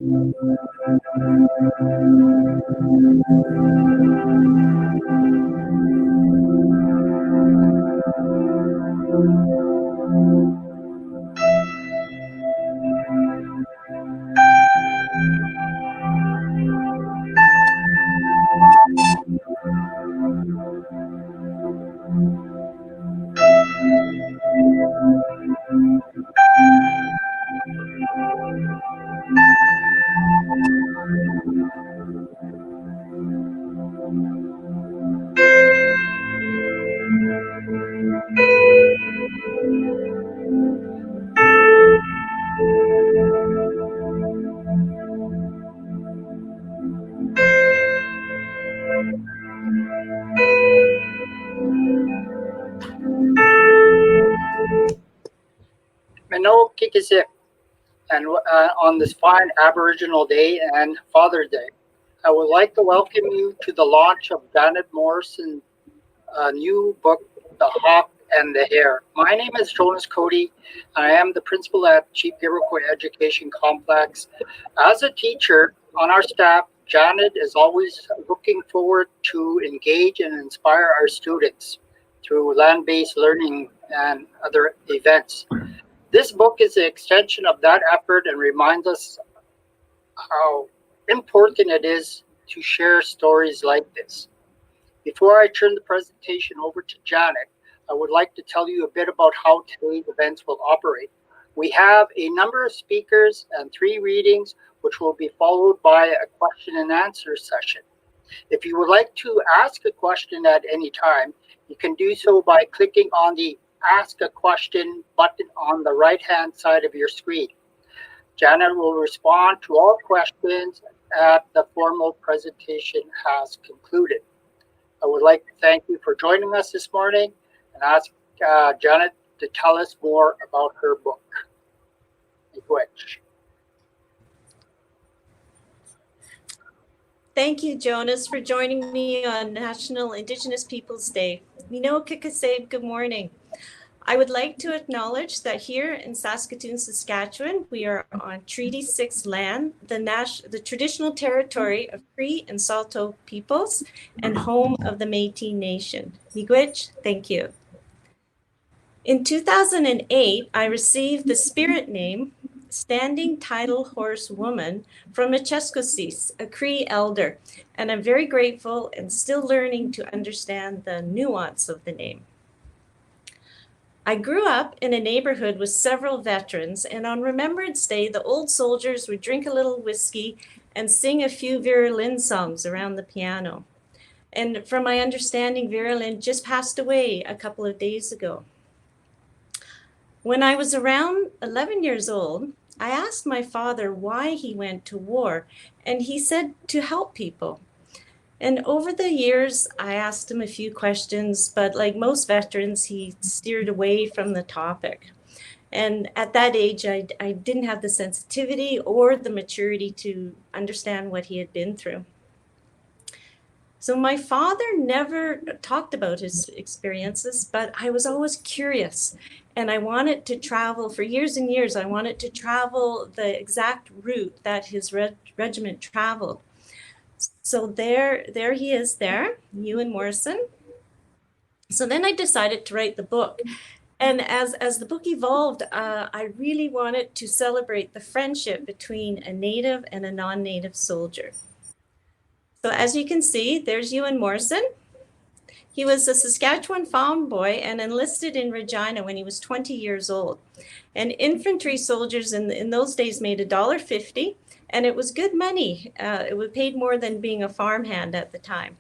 Mano Kikisip, and on this fine Aboriginal Day and Father's Day, I would like to welcome you to the launch of Janet Morrison's new book, The Hawk and the Hare. My name is Jonas Cote, and I am the principal at Chief Gabriel Education Complex. As a teacher on our staff, Janet is always looking forward to engage and inspire our students through land-based learning and other events. This book is an extension of that effort and reminds us how important it is to share stories like this. Before I turn the presentation over to Janet, I would like to tell you a bit about how today's events will operate. We have a number of speakers and 3 readings, which will be followed by a question and answer session. If you would like to ask a question at any time, you can do so by clicking on the Ask a Question button on the right-hand side of your screen. Janet will respond to all questions after the formal presentation has concluded. I would like to thank you for joining us this morning and ask Janet to tell us more about her book. Thank you, Jonas, for joining me on National Indigenous Peoples Day. Mino Kikisib, good morning. I would like to acknowledge that here in Saskatoon, Saskatchewan, we are on Treaty 6 land, the traditional territory of Cree and Saulteaux peoples and home of the Métis Nation. Miigwech, thank you. In 2008, I received the spirit name, Standing Tidal Horse Woman, from a Cheskosis, a Cree elder, and I'm very grateful and still learning to understand the nuance of the name. I grew up in a neighborhood with several veterans, and on Remembrance Day, the old soldiers would drink a little whiskey and sing a few Vera Lynn songs around the piano. And from my understanding, Vera Lynn just passed away a couple of days ago. When I was around 11 years old, I asked my father why he went to war, and he said to help people. And over the years, I asked him a few questions, but like most veterans, he steered away from the topic. And at that age, I didn't have the sensitivity or the maturity to understand what he had been through. So my father never talked about his experiences, but I was always curious. And I wanted to travel for years and years. I wanted to travel the exact route that his regiment traveled. So there he is there, Ewan Morrison. So then I decided to write the book. And as the book evolved, I really wanted to celebrate the friendship between a Native and a non-Native soldier. So as you can see, there's Ewan Morrison. He was a Saskatchewan farm boy and enlisted in Regina when he was 20 years old. And infantry soldiers in those days made $1.50. And it was good money. It was paid more than being a farmhand at the time.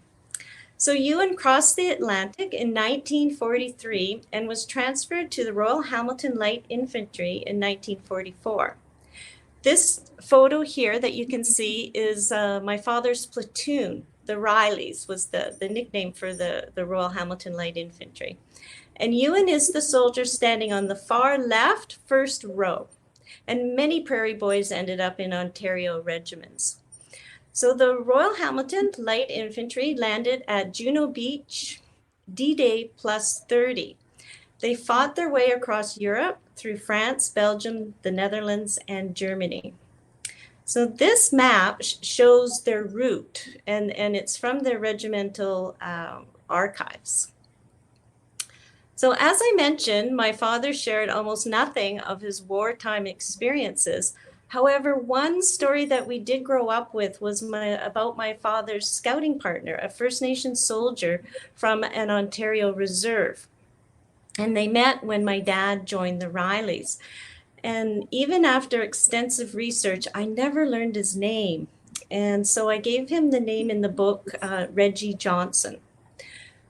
So Ewan crossed the Atlantic in 1943 and was transferred to the Royal Hamilton Light Infantry in 1944. This photo here that you can see is my father's platoon. The Rileys was the nickname for the Royal Hamilton Light Infantry. And Ewan is the soldier standing on the far left first row. And many prairie boys ended up in Ontario regiments. So the Royal Hamilton Light Infantry landed at Juno Beach, D-Day +30. They fought their way across Europe through France, Belgium, the Netherlands, and Germany. So this map shows their route, and it's from their regimental archives. So as I mentioned, my father shared almost nothing of his wartime experiences. However, one story that we did grow up with was about my father's scouting partner, a First Nation soldier from an Ontario reserve. And they met when my dad joined the Rileys. And even after extensive research, I never learned his name. And so I gave him the name in the book, Reggie Johnson.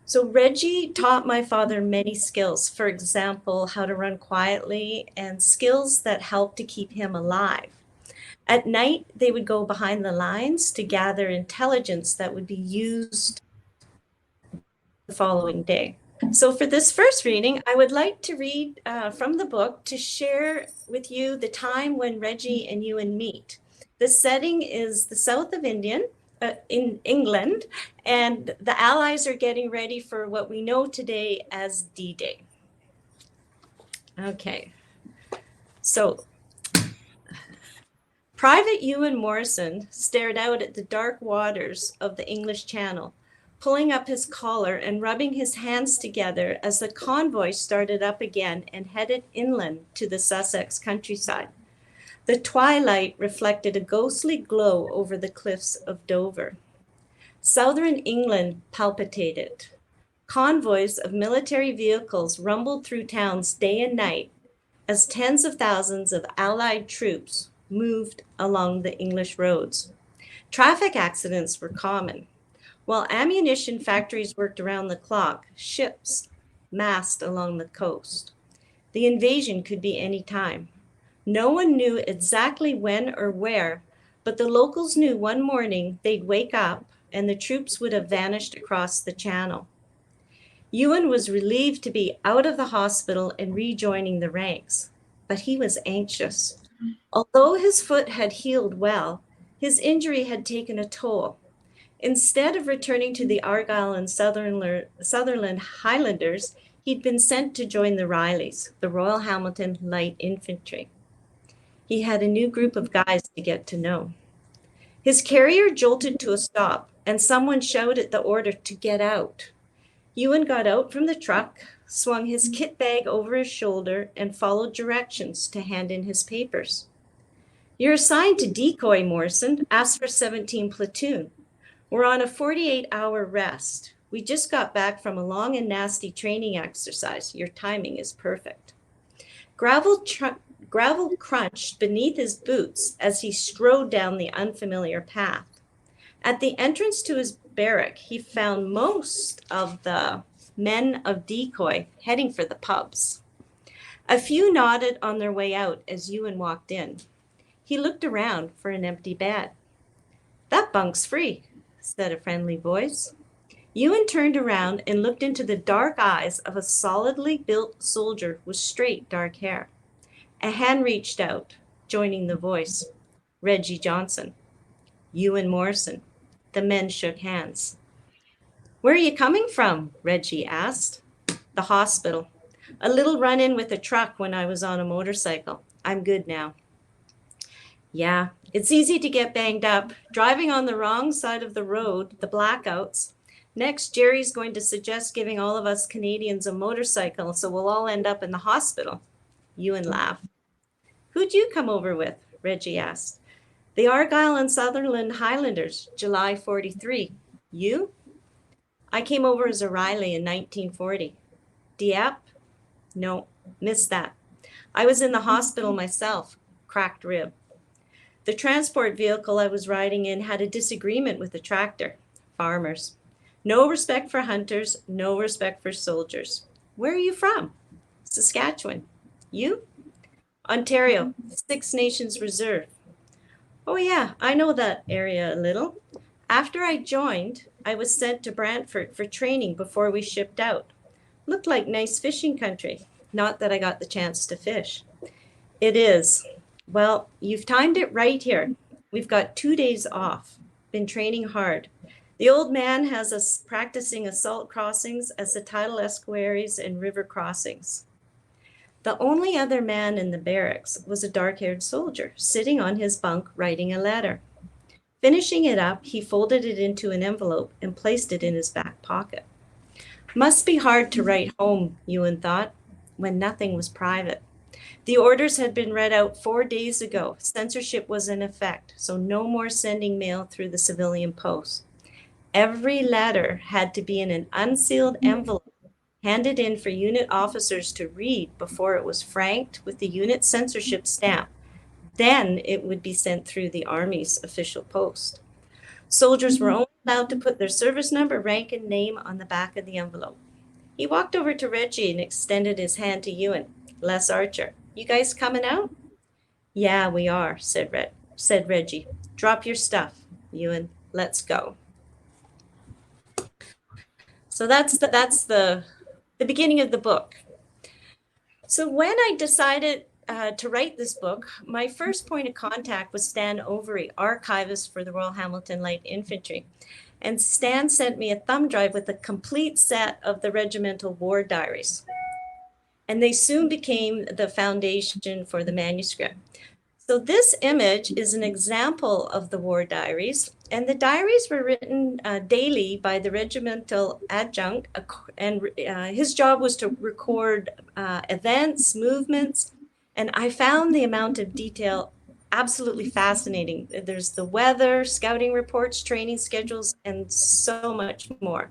So Reggie taught my father many skills, for example, how to run quietly and skills that helped to keep him alive. At night, they would go behind the lines to gather intelligence that would be used the following day. So for this first reading, I would like to read from the book to share with you the time when Reggie and Ewan meet. The setting is the south of in England, and the Allies are getting ready for what we know today as D-Day. Okay, so Private Ewan Morrison stared out at the dark waters of the English Channel, pulling up his collar and rubbing his hands together as the convoy started up again and headed inland to the Sussex countryside. The twilight reflected a ghostly glow over the cliffs of Dover. Southern England palpitated. Convoys of military vehicles rumbled through towns day and night as tens of thousands of Allied troops moved along the English roads. Traffic accidents were common. While ammunition factories worked around the clock, ships massed along the coast. The invasion could be any time. No one knew exactly when or where, but the locals knew one morning they'd wake up and the troops would have vanished across the channel. Ewan was relieved to be out of the hospital and rejoining the ranks, but he was anxious. Although his foot had healed well, his injury had taken a toll. Instead of returning to the Argyll and Sutherland Highlanders, he'd been sent to join the Rileys, the Royal Hamilton Light Infantry. He had a new group of guys to get to know. His carrier jolted to a stop, and someone shouted the order to get out. Ewan got out from the truck, swung his kit bag over his shoulder, and followed directions to hand in his papers. You're assigned to decoy, Morrison. Ask for 17 platoon. We're on a 48-hour rest. We just got back from a long and nasty training exercise. Your timing is perfect. Gravel crunched beneath his boots as he strode down the unfamiliar path. At the entrance to his barrack, he found most of the men of decoy heading for the pubs. A few nodded on their way out as Ewan walked in. He looked around for an empty bed. That bunk's free, said a friendly voice. Ewan turned around and looked into the dark eyes of a solidly built soldier with straight dark hair. A hand reached out, joining the voice. Reggie Johnson. Ewan Morrison. The men shook hands. Where are you coming from? Reggie asked. The hospital. A little run-in with a truck when I was on a motorcycle. I'm good now. Yeah, it's easy to get banged up. Driving on the wrong side of the road, the blackouts. Next, Jerry's going to suggest giving all of us Canadians a motorcycle, so we'll all end up in the hospital. Ewan laughed. Who'd you come over with? Reggie asked. The Argyll and Sutherland Highlanders, July 43. You? I came over as a Riley in 1940. Dieppe? No, missed that. I was in the hospital myself, cracked rib. The transport vehicle I was riding in had a disagreement with the tractor. Farmers. No respect for hunters, no respect for soldiers. Where are you from? Saskatchewan. You? Ontario, Six Nations Reserve. Oh yeah, I know that area a little. After I joined, I was sent to Brantford for training before we shipped out. Looked like nice fishing country. Not that I got the chance to fish. It is. Well, you've timed it right here. We've got 2 days off. Been training hard. The old man has us practicing assault crossings as the tidal estuaries and river crossings. The only other man in the barracks was a dark-haired soldier sitting on his bunk writing a letter. Finishing it up, he folded it into an envelope and placed it in his back pocket. Must be hard to write home, Ewan thought, when nothing was private. The orders had been read out 4 days ago. Censorship was in effect, so no more sending mail through the civilian post. Every letter had to be in an unsealed envelope, handed in for unit officers to read before it was franked with the unit censorship stamp. Then it would be sent through the Army's official post. Soldiers were only allowed to put their service number, rank, and name on the back of the envelope. He walked over to Reggie and extended his hand to Ewan. Les Archer, you guys coming out? Yeah, we are, said Reggie. Drop your stuff, Ewan. Let's go. So that's the beginning of the book. So when I decided to write this book, my first point of contact was Stan Overy, archivist for the Royal Hamilton Light Infantry. And Stan sent me a thumb drive with a complete set of the Regimental war diaries. And they soon became the foundation for the manuscript. So this image is an example of the war diaries, and the diaries were written daily by the regimental adjunct, and his job was to record events, movements, and I found the amount of detail absolutely fascinating. There's the weather, scouting reports, training schedules, and so much more.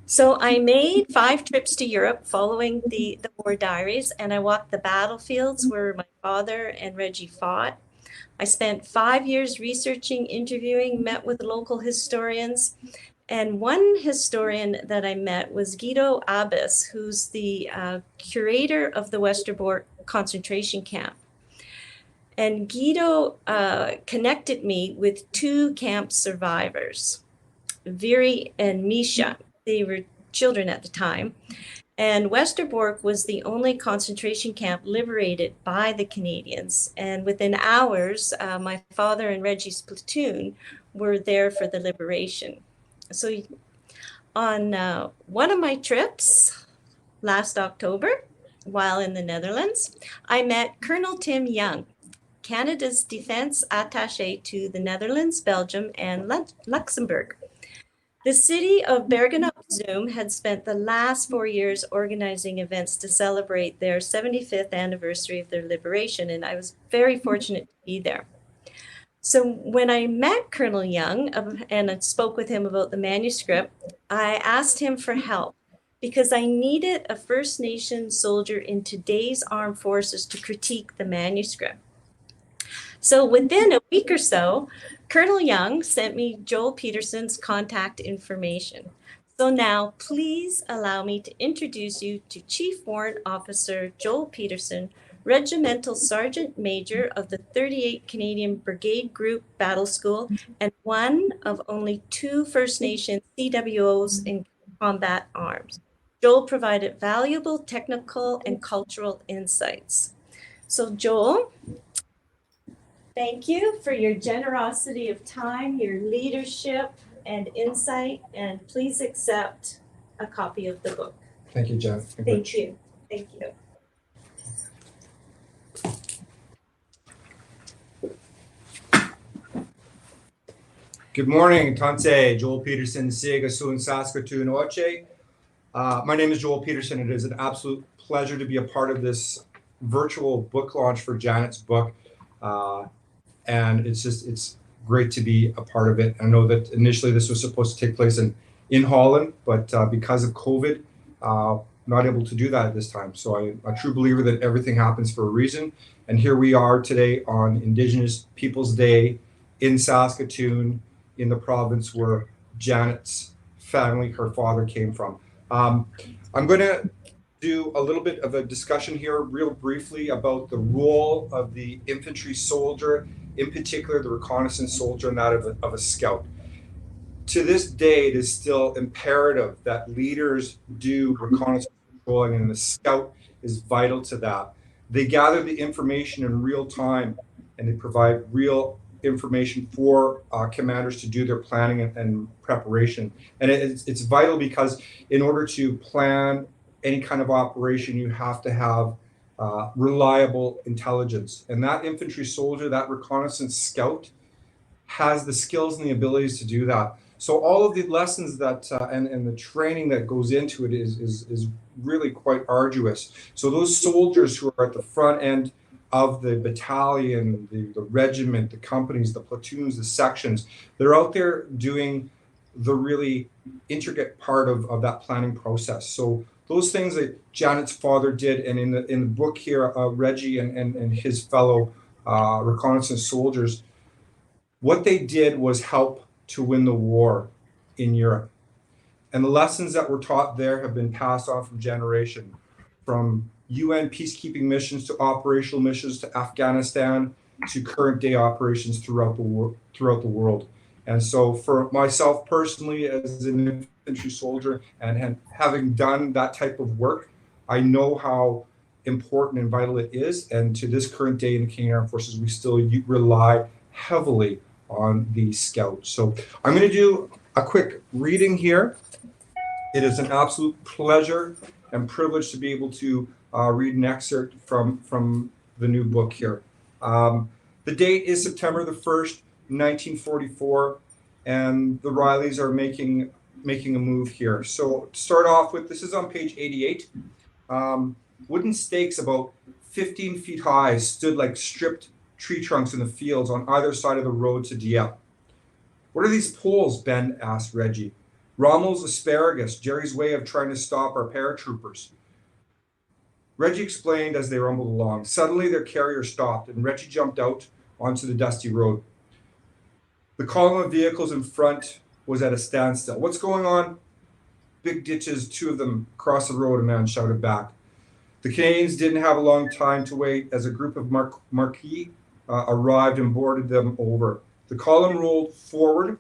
So I made 5 trips to Europe following the war diaries, and I walked the battlefields where my father and Reggie fought. I spent 5 years researching, interviewing, met with local historians, and one historian that I met was Guido Abbas, who's the curator of the Westerbork concentration camp. And Guido connected me with 2 camp survivors, Viri and Misha. They were children at the time. And Westerbork was the only concentration camp liberated by the Canadians. And within hours, my father and Reggie's platoon were there for the liberation. So on one of my trips last October, while in the Netherlands, I met Colonel Tim Young, Canada's defense attaché to the Netherlands, Belgium, and Luxembourg. The city of Bergen-op-Zoom had spent the last 4 years organizing events to celebrate their 75th anniversary of their liberation, and I was very fortunate to be there. So when I met Colonel Young and I spoke with him about the manuscript, I asked him for help because I needed a First Nation soldier in today's armed forces to critique the manuscript. So within a week or so, Colonel Young sent me Joel Pedersen's contact information. So now please allow me to introduce you to Chief Warrant Officer Joel Pedersen, Regimental Sergeant Major of the 38th Canadian Brigade Group Battle School, and one of only 2 First Nation CWOs in combat arms. Joel provided valuable technical and cultural insights. So Joel, thank you for your generosity of time, your leadership and insight, and please accept a copy of the book. Thank you, Jen. Thank you. Thank you. Good morning, Tanse. Joel Pedersen, Siga Sun Saskatoon Oche. My name is Joel Pedersen. It is an absolute pleasure to be a part of this virtual book launch for Janet's book. And it's great to be a part of it. I know that initially this was supposed to take place in Holland, but because of COVID, not able to do that at this time. So I'm a true believer that everything happens for a reason. And here we are today on Indigenous Peoples Day in Saskatoon, in the province where Janet's family, her father, came from. I'm going to do a little bit of a discussion here real briefly about the role of the infantry soldier, in particular the reconnaissance soldier, and that of a scout. To this day, it is still imperative that leaders do reconnaissance patrolling, and the scout is vital to that. They gather the information in real time, and they provide real information for commanders to do their planning and preparation. And it's vital because in order to plan any kind of operation, you have to have reliable intelligence. And that infantry soldier, that reconnaissance scout, has the skills and the abilities to do that. So all of the lessons that and the training that goes into it is really quite arduous. So those soldiers who are at the front end of the battalion, the regiment, the companies, the platoons, the sections, they're out there doing the really intricate part of that planning process. So those things that Janet's father did, and in the book here, Reggie and his fellow reconnaissance soldiers, what they did was help to win the war in Europe. And the lessons that were taught there have been passed on from generation, from UN peacekeeping missions to operational missions to Afghanistan to current day operations throughout the world. And so for myself personally, as an infantry soldier and having done that type of work, I know how important and vital it is. And to this current day in the Canadian Armed Forces, we still rely heavily on the scouts. So I'm going to do a quick reading here. It is an absolute pleasure and privilege to be able to read an excerpt from the new book here. The date is September the 1st, 1944, and the Rileys are making a move here. So to start off with, this is on page 88. Wooden stakes about 15 feet high stood like stripped tree trunks in the fields on either side of the road to Dieppe. What are these poles, Ben asked Reggie. Rommel's asparagus, Jerry's way of trying to stop our paratroopers. Reggie explained as they rumbled along. Suddenly their carrier stopped and Reggie jumped out onto the dusty road. The column of vehicles in front was at a standstill. What's going on? Big ditches, two of them across the road, a man shouted back. The Canadians didn't have a long time to wait as a group of Marquis arrived and boarded them over. The column rolled forward.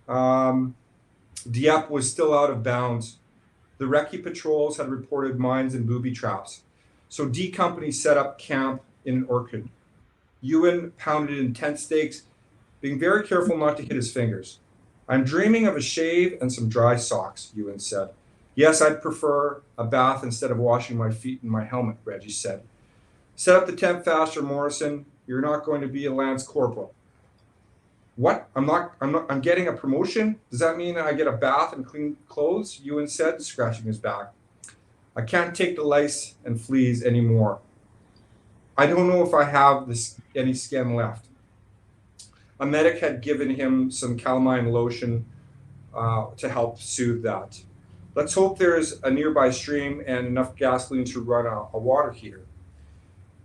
Dieppe was still out of bounds. The recce patrols had reported mines and booby traps. So D Company set up camp in an orchard. Ewan pounded in tent stakes, being very careful not to hit his fingers. I'm dreaming of a shave and some dry socks, Ewan said. Yes, I'd prefer a bath instead of washing my feet in my helmet, Reggie said. Set up the tent faster, Morrison. You're not going to be a lance corporal. What? I'm getting a promotion? Does that mean I get a bath and clean clothes? Ewan said, scratching his back. I can't take the lice and fleas anymore. I don't know if I have any skin left. A medic had given him some calamine lotion to help soothe that. Let's hope there's a nearby stream and enough gasoline to run a water heater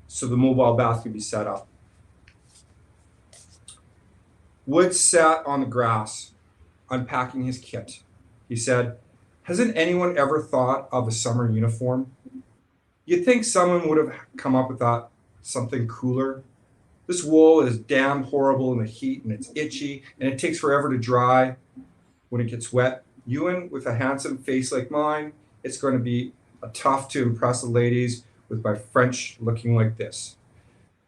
so the mobile bath can be set up. Woods sat on the grass, unpacking his kit. He said, hasn't anyone ever thought of a summer uniform? You'd think someone would have come up with that, something cooler. This wool is damn horrible in the heat, and it's itchy, and it takes forever to dry when it gets wet. Ewan, with a handsome face like mine, it's going to be tough to impress the ladies with my French looking like this.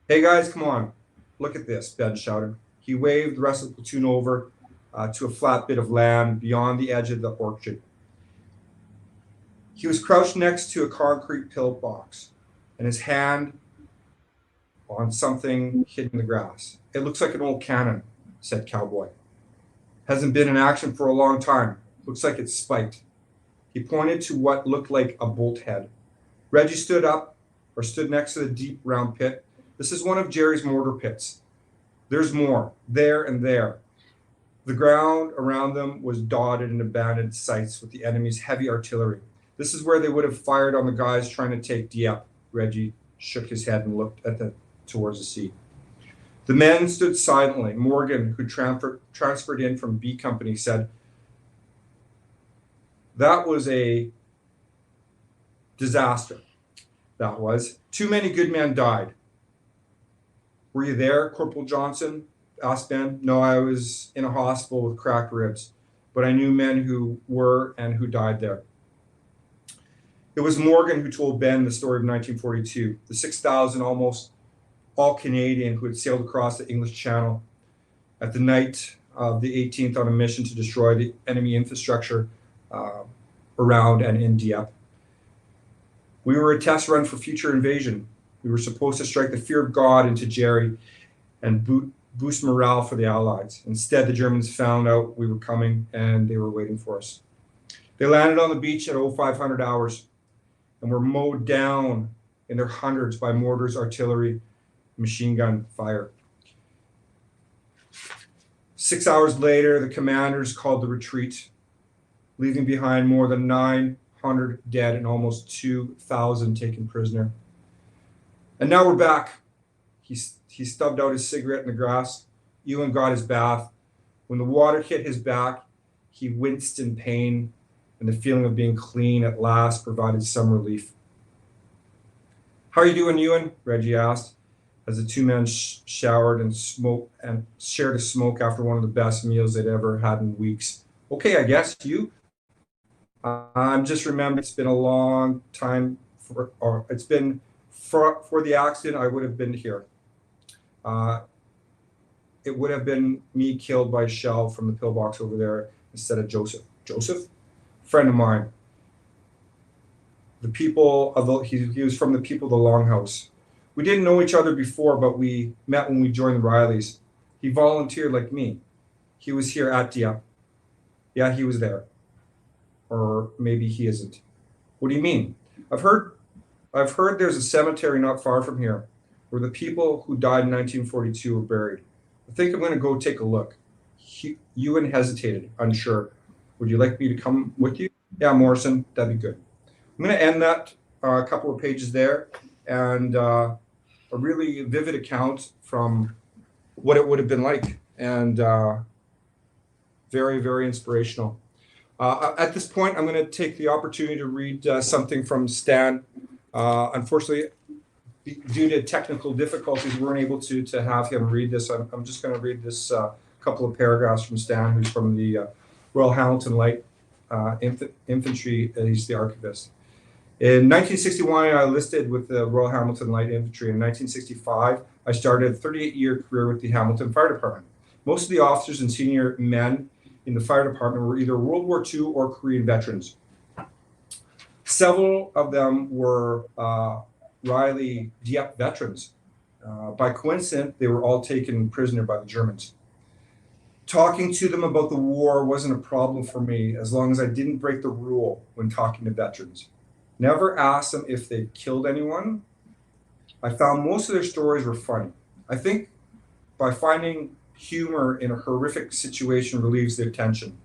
Hey guys, come on, look at this, Ben shouted. He waved the rest of the platoon over to a flat bit of land beyond the edge of the orchard. He was crouched next to a concrete pillbox, and his hand on something hidden in the grass. It looks like an old cannon, said Cowboy. Hasn't been in action for a long time. Looks like it's spiked. He pointed to what looked like a bolt head. Reggie stood next to the deep round pit. This is one of Jerry's mortar pits. There's more, there and there. The ground around them was dotted and abandoned sites with the enemy's heavy artillery. This is where they would have fired on the guys trying to take Dieppe. Reggie shook his head and looked towards the sea. The men stood silently. Morgan, who transferred in from B Company, said, that was a disaster. That was. Too many good men died. Were you there, Corporal Johnson? Asked Ben. No, I was in a hospital with cracked ribs, but I knew men who were and who died there. It was Morgan who told Ben the story of 1942, the 6,000 almost all Canadian who had sailed across the English Channel at the night of the 18th on a mission to destroy the enemy infrastructure around and in Dieppe. We were a test run for future invasion. We were supposed to strike the fear of God into Jerry and boost morale for the Allies. Instead, the Germans found out we were coming and they were waiting for us. They landed on the beach at 0500 hours and were mowed down in their hundreds by mortars, artillery, machine gun fire. 6 hours later, the commanders called the retreat, leaving behind more than 900 dead and almost 2,000 taken prisoner. And now we're back. He stubbed out his cigarette in the grass. Ewan got his bath. When the water hit his back, he winced in pain, and the feeling of being clean at last provided some relief. How are you doing, Ewan? Reggie asked, as the two men showered and smoked and shared a smoke after one of the best meals they'd ever had in weeks. Okay, I guess. You? I'm just remembering it's been a long time, for the accident. I would have been here. It would have been me killed by a shell from the pillbox over there instead of Joseph. Joseph? Friend of mine. The people of he was from the people of the Longhouse. We didn't know each other before, but we met when we joined the Rileys. He volunteered like me. He was here at Dieppe. Yeah, he was there. Or maybe he isn't. What do you mean? I've heard there's a cemetery not far from here where the people who died in 1942 were buried. I think I'm going to go take a look. Ewan hesitated, unsure. Would you like me to come with you? Yeah, Morrison, that'd be good. I'm going to end that a couple of pages there, and a really vivid account from what it would have been like, and very, very inspirational. At this point, I'm going to take the opportunity to read something from Stan. Unfortunately, due to technical difficulties, we weren't able to have him read this. I'm just going to read this couple of paragraphs from Stan, who's from the Royal Hamilton Light Infantry. He's the archivist. In 1961, I enlisted with the Royal Hamilton Light Infantry. In 1965, I started a 38-year career with the Hamilton Fire Department. Most of the officers and senior men in the fire department were either World War II or Korean veterans. Several of them were Riley Dieppe veterans. By coincidence, they were all taken prisoner by the Germans. Talking to them about the war wasn't a problem for me as long as I didn't break the rule when talking to veterans. Never asked them if they killed anyone. I found most of their stories were funny. I think by finding humor in a horrific situation relieves their tension.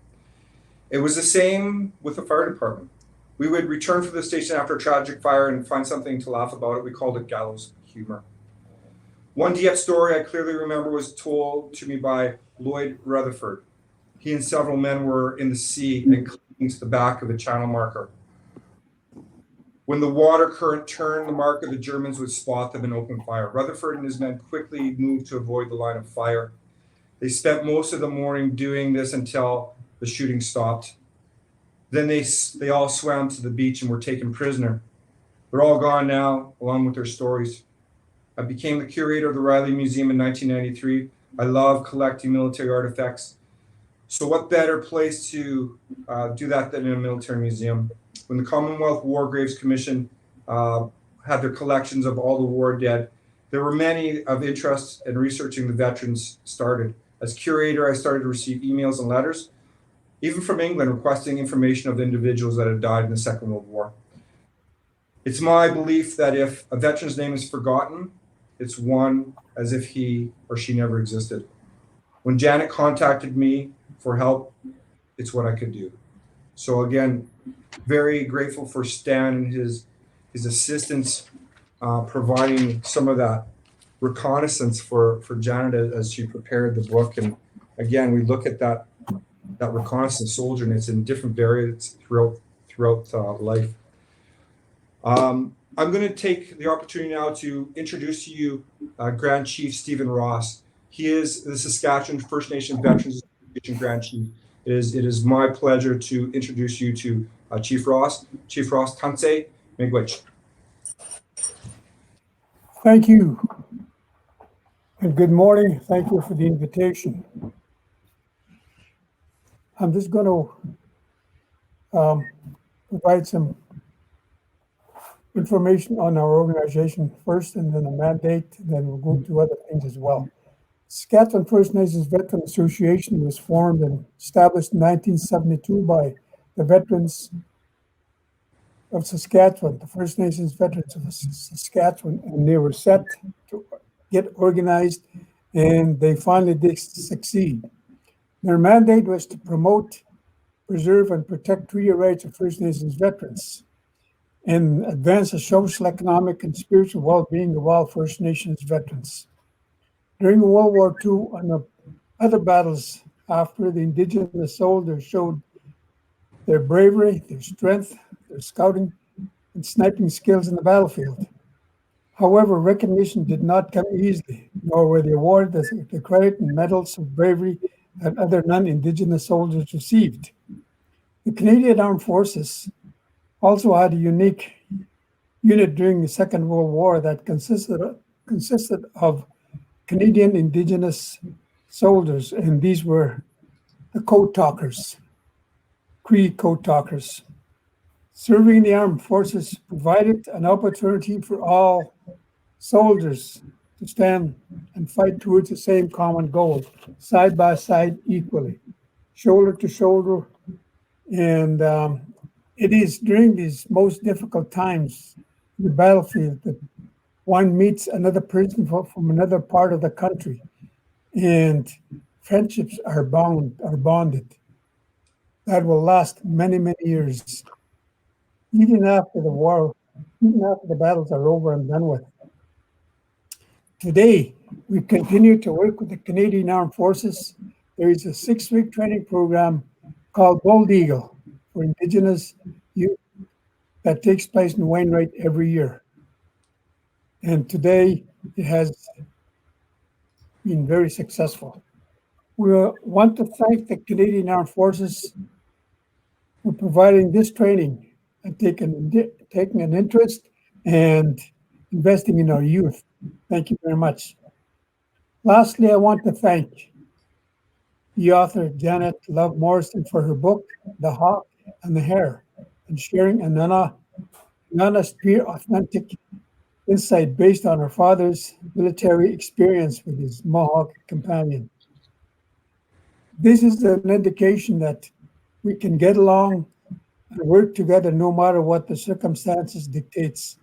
It was the same with the fire department. We would return from the station after a tragic fire and find something to laugh about it. We called it gallows humor. One Dieppe story I clearly remember was told to me by Lloyd Rutherford. He and several men were in the sea and clinging to the back of a channel marker. When the water current turned the marker, the Germans would spot them and open fire. Rutherford and his men quickly moved to avoid the line of fire. They spent most of the morning doing this until the shooting stopped. Then they all swam to the beach and were taken prisoner. They're all gone now, along with their stories. I became the curator of the Riley Museum in 1993. I love collecting military artifacts. So what better place to do that than in a military museum? When the Commonwealth War Graves Commission had their collections of all the war dead, there were many of interest in researching the veterans started. As curator, I started to receive emails and letters, even from England, requesting information of individuals that had died in the Second World War. It's my belief that if a veteran's name is forgotten, it's one as if he or she never existed. When Janet contacted me for help, it's what I could do. So again, very grateful for Stan and his assistance providing some of that reconnaissance for Janet as she prepared the book. And again, we look at that reconnaissance soldier, and it's in different variants throughout life. I'm going to take the opportunity now to introduce to you Grand Chief Stephen Ross. He is the Saskatchewan First Nation Veterans Association Grand Chief. It is my pleasure to introduce you to Chief Ross. Chief Ross, Tanse Miigwech. Thank you, and good morning. Thank you for the invitation. I'm just going to provide some information on our organization first, and then a mandate, then we'll go to other things as well. Saskatchewan First Nations Veteran Association was formed and established in 1972 by the veterans of Saskatchewan, the First Nations veterans of Saskatchewan, and they were set to get organized, and they finally did succeed. Their mandate was to promote, preserve, and protect treaty rights of First Nations veterans and advance the social, economic, and spiritual well-being of all First Nations veterans. During World War II and the other battles after, the Indigenous soldiers showed their bravery, their strength, their scouting, and sniping skills in the battlefield. However, recognition did not come easily, nor were they awarded the credit and medals of bravery that other non-Indigenous soldiers received. The Canadian Armed Forces also had a unique unit during the Second World War that consisted of Canadian Indigenous soldiers, and these were the Cote talkers, Cree Cote talkers. Serving the armed forces provided an opportunity for all soldiers to stand and fight towards the same common goal, side by side equally, shoulder to shoulder. And it is during these most difficult times in the battlefield that one meets another person from another part of the country, and friendships are bonded. That will last many, many years, even after the war, even after the battles are over and done with. Today, we continue to work with the Canadian Armed Forces. There is a 6-week training program called Bold Eagle for Indigenous youth that takes place in Wainwright every year. And today, it has been very successful. We want to thank the Canadian Armed Forces for providing this training and taking an interest and investing in our youth. Thank you very much. Lastly, I want to thank the author Janet Love Morrison for her book, The Hawk and the Hare, and sharing an honest, pure, authentic insight based on her father's military experience with his Mohawk companion. This is an indication that we can get along and work together no matter what the circumstances dictates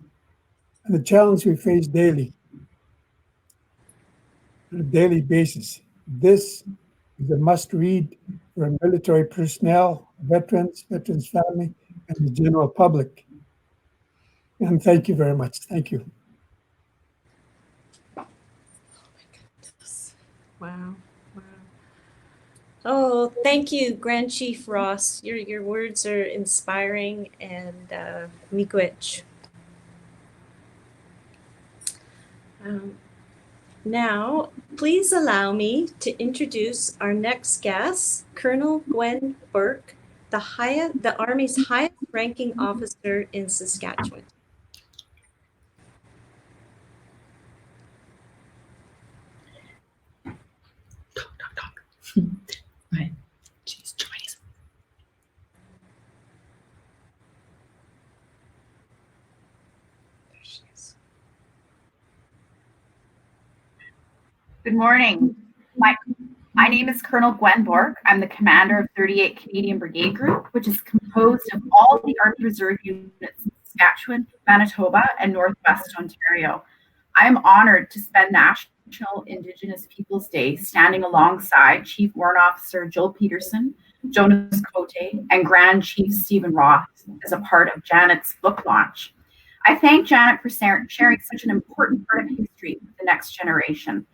and the challenge we face daily, on a daily basis. This is a must-read for military personnel, veterans family, and the general public. And thank you very much. Thank you. Oh my goodness. Wow. Oh, thank you, Grand Chief Ross. Your words are inspiring and miigwech. Now, please allow me to introduce our next guest, Colonel Gwen Bourque, the Army's highest ranking officer in Saskatchewan. Right. She's joining us. There she is. Good morning. My name is Colonel Gwen Bourque. I'm the commander of 38 Canadian Brigade Group, which is composed of all the Army Reserve units in Saskatchewan, Manitoba, and Northwest Ontario. I am honored to spend National Indigenous Peoples Day standing alongside Chief Warrant Officer Joel Pedersen, Jonas Cote, and Grand Chief Stephen Roth as a part of Janet's book launch. I thank Janet for sharing such an important part of history with the next generation.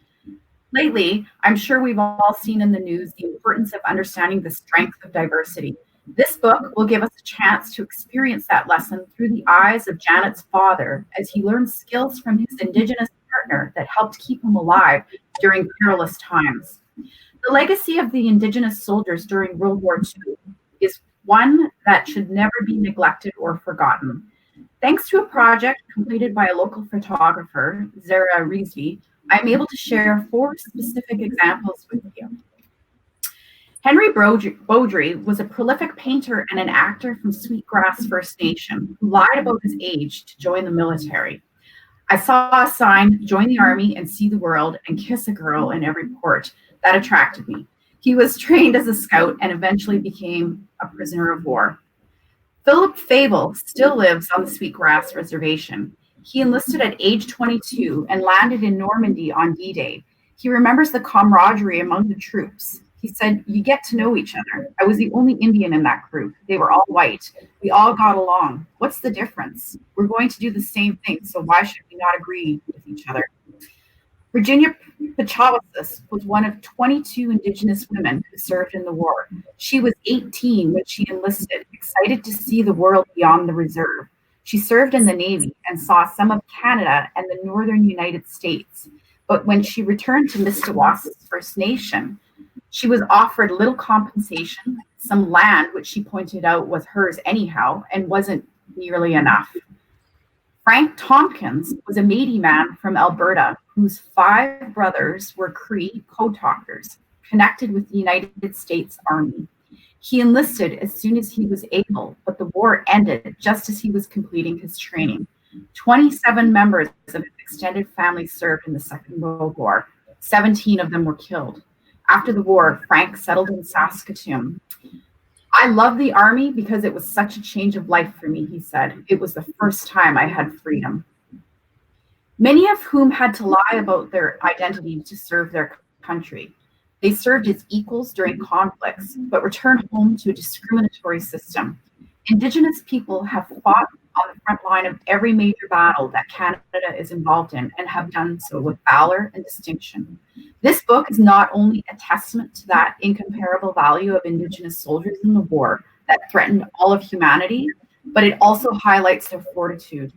Lately, I'm sure we've all seen in the news the importance of understanding the strength of diversity. This book will give us a chance to experience that lesson through the eyes of Janet's father as he learns skills from his Indigenous partner that helped keep him alive during perilous times. The legacy of the Indigenous soldiers during World War II is one that should never be neglected or forgotten. Thanks to a project completed by a local photographer, Zara Rizvi, I'm able to share 4 specific examples with you. Henry Beaudry was a prolific painter and an actor from Sweetgrass First Nation who lied about his age to join the military. I saw a sign, join the army and see the world and kiss a girl in every port. That attracted me. He was trained as a scout and eventually became a prisoner of war. Philip Fable still lives on the Sweetgrass Reservation. He enlisted at age 22 and landed in Normandy on D-Day. He remembers the camaraderie among the troops. He said, "You get to know each other. I was the only Indian in that group. They were all white. We all got along. What's the difference? We're going to do the same thing, so why should we not agree with each other?" Virginia Pachawasis was one of 22 Indigenous women who served in the war. She was 18 when she enlisted, excited to see the world beyond the reserve. She served in the Navy and saw some of Canada and the northern United States. But when she returned to Mistawasis First Nation, she was offered little compensation, some land, which she pointed out was hers anyhow, and wasn't nearly enough. Frank Tompkins was a Métis man from Alberta whose 5 brothers were Cree code talkers connected with the United States Army. He enlisted as soon as he was able, but the war ended just as he was completing his training. 27 members of his extended family served in the Second World War. 17 of them were killed. After the war, Frank settled in Saskatchewan. "I love the army because it was such a change of life for me," he said. "It was the first time I had freedom." Many of whom had to lie about their identity to serve their country. They served as equals during conflicts, but returned home to a discriminatory system. Indigenous people have fought on the front line of every major battle that Canada is involved in and have done so with valor and distinction. This book is not only a testament to that incomparable value of Indigenous soldiers in the war that threatened all of humanity, but it also highlights their fortitude,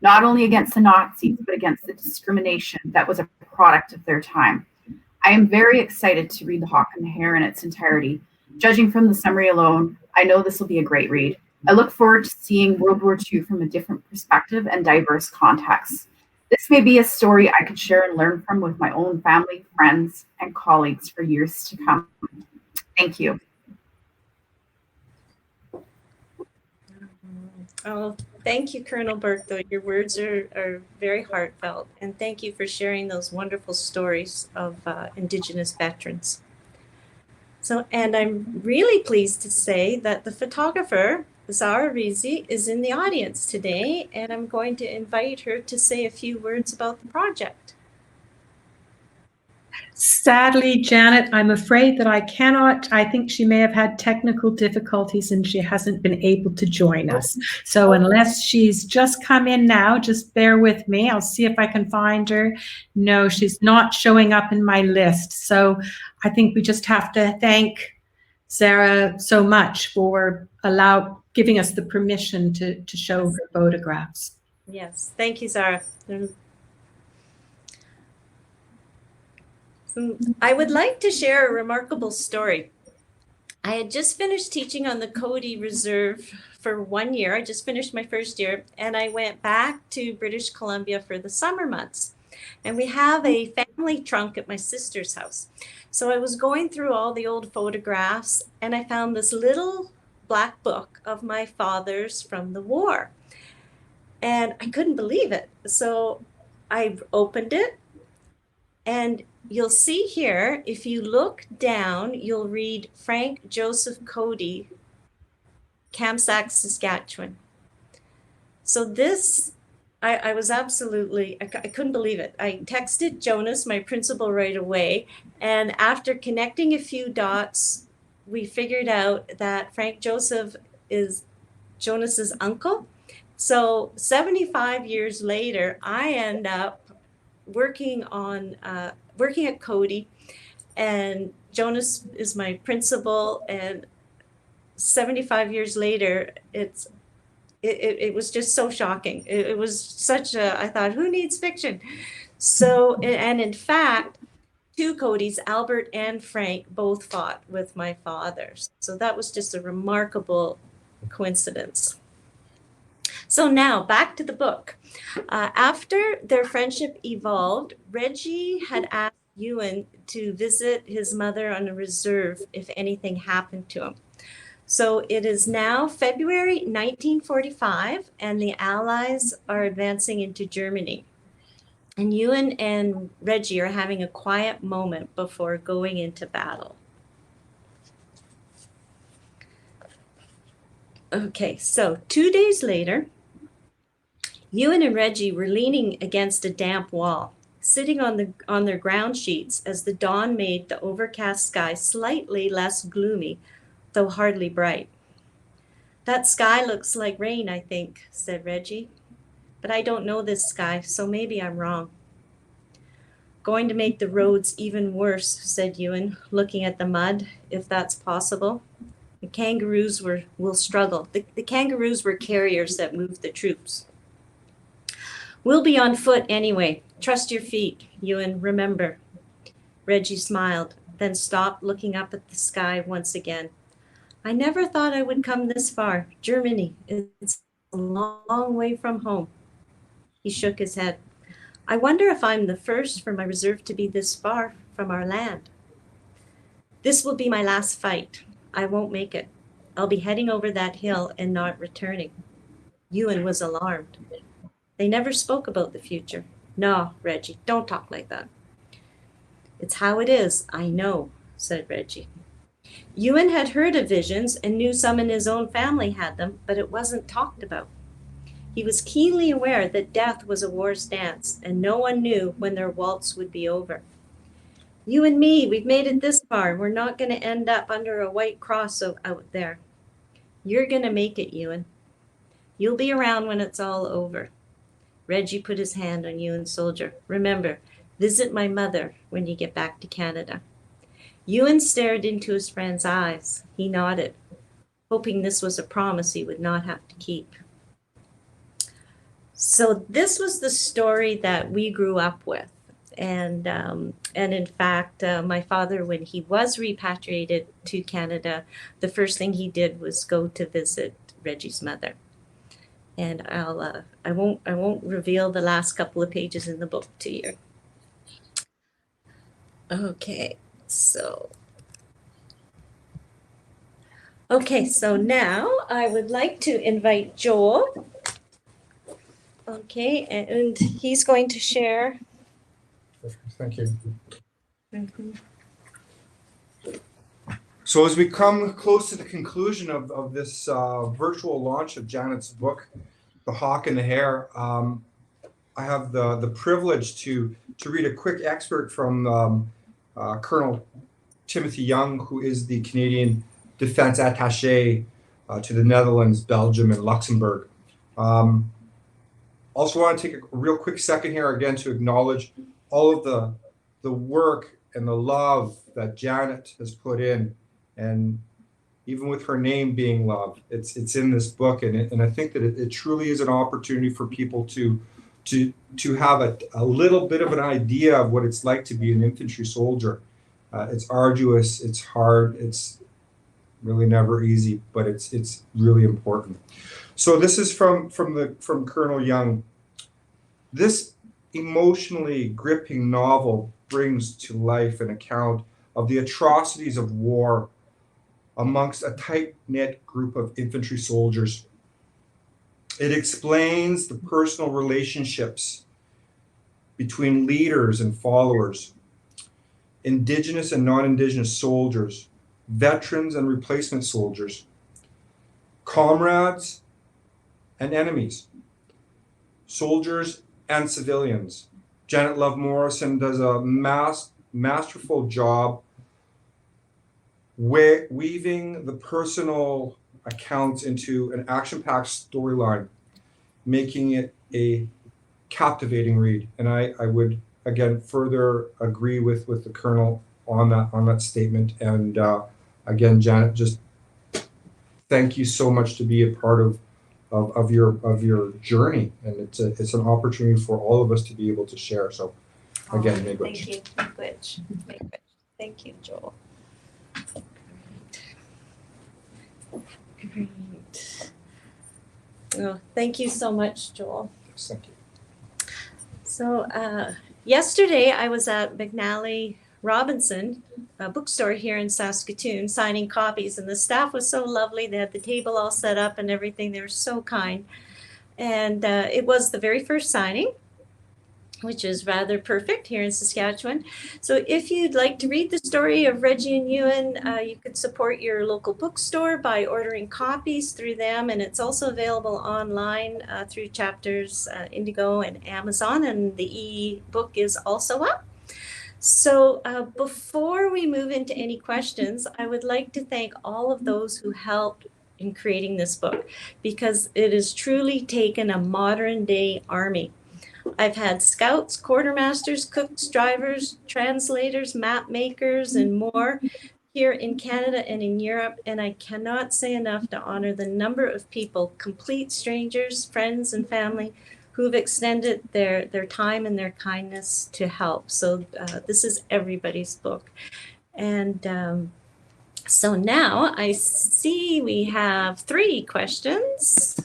not only against the Nazis, but against the discrimination that was a product of their time. I am very excited to read The Hawk and the Hare in its entirety. Judging from the summary alone, I know this will be a great read. I look forward to seeing World War II from a different perspective and diverse contexts. This may be a story I could share and learn from with my own family, friends, and colleagues for years to come. Thank you. Oh, thank you, Colonel Bourque, though. Your words are very heartfelt. And thank you for sharing those wonderful stories of Indigenous veterans. So, and I'm really pleased to say that the photographer, Zara Rizi, is in the audience today, and I'm going to invite her to say a few words about the project. Sadly, Janet, I'm afraid that I cannot. I think she may have had technical difficulties and she hasn't been able to join us. So unless she's just come in now, just bear with me. I'll see if I can find her. No, she's not showing up in my list. So I think we just have to thank Sarah so much for giving us the permission to show her photographs. Yes, thank you, Zara. I would like to share a remarkable story. I had just finished teaching on the Cote Reserve for 1 year. I just finished my first year, and I went back to British Columbia for the summer months. And we have a family trunk at my sister's house. So I was going through all the old photographs, and I found this little black book of my father's from the war. And I couldn't believe it. So I opened it, and you'll see here, if you look down, you'll read Frank Joseph Cote, Kamsack, Saskatchewan. So this, I was absolutely, I couldn't believe it. I texted Jonas, my principal, right away. And after connecting a few dots, we figured out that Frank Joseph is Jonas's uncle. So 75 years later, I end up working at Cote, and Jonas is my principal, and 75 years later, it was just so shocking. It was such I thought, who needs fiction? So, and in fact, 2 Cotes, Albert and Frank, both fought with my father. So that was just a remarkable coincidence. So now back to the book. After their friendship evolved, Reggie had asked Ewan to visit his mother on a reserve if anything happened to him. So it is now February 1945, and the Allies are advancing into Germany. And Ewan and Reggie are having a quiet moment before going into battle. Okay, so 2 days later, Ewan and Reggie were leaning against a damp wall, sitting on their ground sheets as the dawn made the overcast sky slightly less gloomy, though hardly bright. "That sky looks like rain, I think," said Reggie. "But I don't know this sky, so maybe I'm wrong." "Going to make the roads even worse," said Ewan, looking at the mud, "if that's possible. The kangaroos will struggle. The kangaroos were carriers that moved the troops." "We'll be on foot anyway. Trust your feet, Ewan, remember." Reggie smiled, then stopped, looking up at the sky once again. "I never thought I would come this far. Germany, it's a long way from home." He shook his head. "I wonder if I'm the first for my reserve to be this far from our land. This will be my last fight. I won't make it. I'll be heading over that hill and not returning." Ewan was alarmed. They never spoke about the future. "No, Reggie, don't talk like that." "It's how it is, I know," said Reggie. Ewan had heard of visions and knew some in his own family had them, but it wasn't talked about. He was keenly aware that death was a war's dance, and no one knew when their waltz would be over. "You and me, we've made it this far. We're not going to end up under a white cross out there." "You're going to make it, Ewan. You'll be around when it's all over." Reggie put his hand on Ewan's shoulder. "Remember, visit my mother when you get back to Canada." Ewan stared into his friend's eyes. He nodded, hoping this was a promise he would not have to keep. So this was the story that we grew up with. And in fact, my father, when he was repatriated to Canada, the first thing he did was go to visit Reggie's mother. And I won't reveal the last couple of pages in the book to you. Okay, so now I would like to invite Joel. Okay, and he's going to share. Thank you. Mm-hmm. So as we come close to the conclusion of this virtual launch of Janet's book, The Hawk and the Hare, I have the privilege to read a quick excerpt from Colonel Timothy Young, who is the Canadian Defense Attaché to the Netherlands, Belgium, and Luxembourg. Also want to take a real quick second here again to acknowledge all of the work and the love that Janet has put in, and even with her name being Love, it's in this book, and I think that it truly is an opportunity for people to have a little bit of an idea of what it's like to be an infantry soldier. It's arduous, it's hard, it's really never easy, but it's really important. So this is from Colonel Young. This emotionally gripping novel brings to life an account of the atrocities of war amongst a tight-knit group of infantry soldiers. It explains the personal relationships between leaders and followers, Indigenous and non-Indigenous soldiers, veterans and replacement soldiers, comrades and enemies, soldiers and civilians. Janet Love Morrison does a masterful job weaving the personal accounts into an action-packed storyline, making it a captivating read. And I would again further agree with the Colonel on that statement. And again, Janet, just thank you so much to be a part of your journey, and it's an opportunity for all of us to be able to share. So again, Thank you, Miigwech. Thank you, Joel. Great. Oh, thank you so much, Joel. Yes, thank you. So Yesterday, I was at McNally Robinson, a bookstore here in Saskatoon, signing copies, and the staff was so lovely. They had the table all set up and everything. They were so kind. And it was the very first signing, which is rather perfect here in Saskatchewan. So if you'd like to read the story of Reggie and Ewan, you could support your local bookstore by ordering copies through them. And it's also available online through Chapters, Indigo, and Amazon. And the e-book is also up. So before we move into any questions, I would like to thank all of those who helped in creating this book, because it has truly taken a modern day army. I've had scouts, quartermasters, cooks, drivers, translators, map makers, and more here in Canada and in Europe, and I cannot say enough to honor the number of people, complete strangers, friends, and family, who've extended their time and their kindness to help. So this is everybody's book. And so now I see we have 3 questions.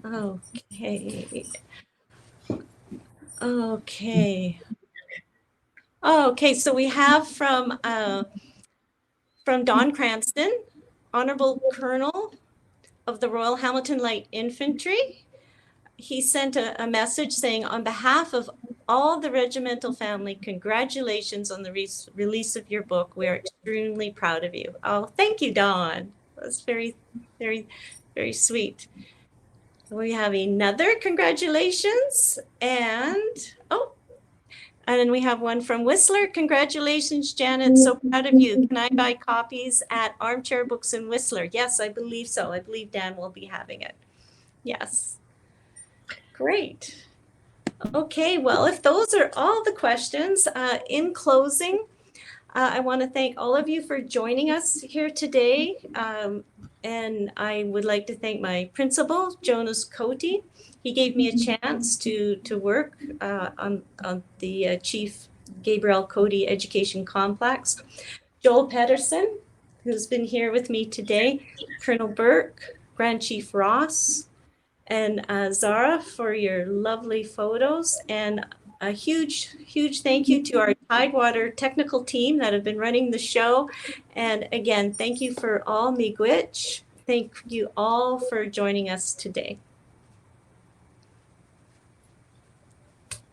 Okay. Okay, so we have from Don Cranston, Honorable Colonel of the Royal Hamilton Light Infantry. He sent a message saying, on behalf of all the regimental family, congratulations on the release of your book. We are extremely proud of you. Oh, thank you, Don. That's very, very, very sweet. We have another congratulations, and then we have one from Whistler. Congratulations, Janet. So proud of you. Can I buy copies at Armchair Books in Whistler? Yes, I believe so. I believe Dan will be having it. Yes. Great. Okay, well, if those are all the questions, in closing, I want to thank all of you for joining us here today. And I would like to thank my principal, Jonas Cote. He gave me a chance to work on the Chief Gabriel Cote Education Complex. Joel Pedersen, who's been here with me today, Colonel Bourque, Grand Chief Ross, and Zara for your lovely photos. And a huge, huge thank you to our Tidewater technical team that have been running the show. And again, thank you for all miigwech. Thank you all for joining us today.